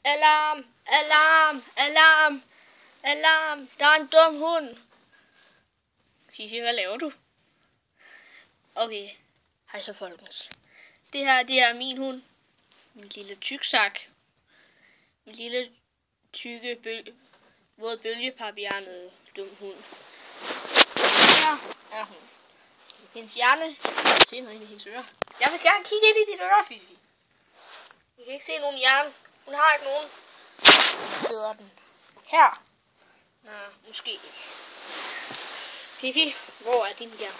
Alarm! Alarm! Alarm! Alarm! Der er en dum hund! Fifi, hvad laver du? Okay, hej så folkens. Det er min hund. Min lille tyksak. Min lille tykke våd bølgepapiernede dum hund. Her er hun. Hendes hjerne. Jeg kan se noget ind i hendes ører. Jeg vil gerne kigge ind i dit øre, Fifi. Jeg kan ikke se nogen hjerne. Hun har ikke nogen. Sidder den her? Nå, måske ikke. Fifi, hvor er din hjerne?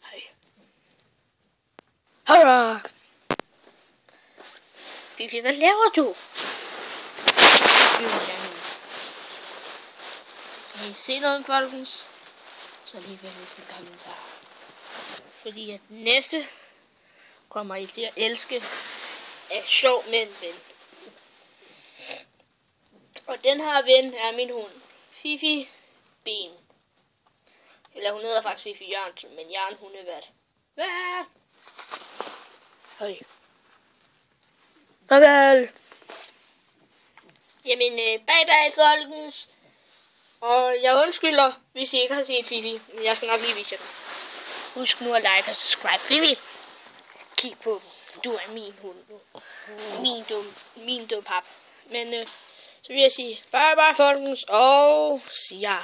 Hej. Hurra! Fifi, hvad laver du? Kan I se noget, folkens? Så lige ved næste kommentar. Fordi at næste kommer I til at elske af sjov med en ven. Og den her ven er min hund. Fifi Ben. Eller hun hedder faktisk Fifi Jørgensen, men Jørgen hun er hvad? Hvad? Hej. Farvel. Jamen, bye bye folkens. Og jeg undskylder, hvis I ikke har set Fifi. Men jeg skal nok lige vise jer den. Husk nu at like og subscribe. Fifi, kig på den. Du er min hund nu. Min dum pap. Men så vil jeg sige bye bye folkens og see ya.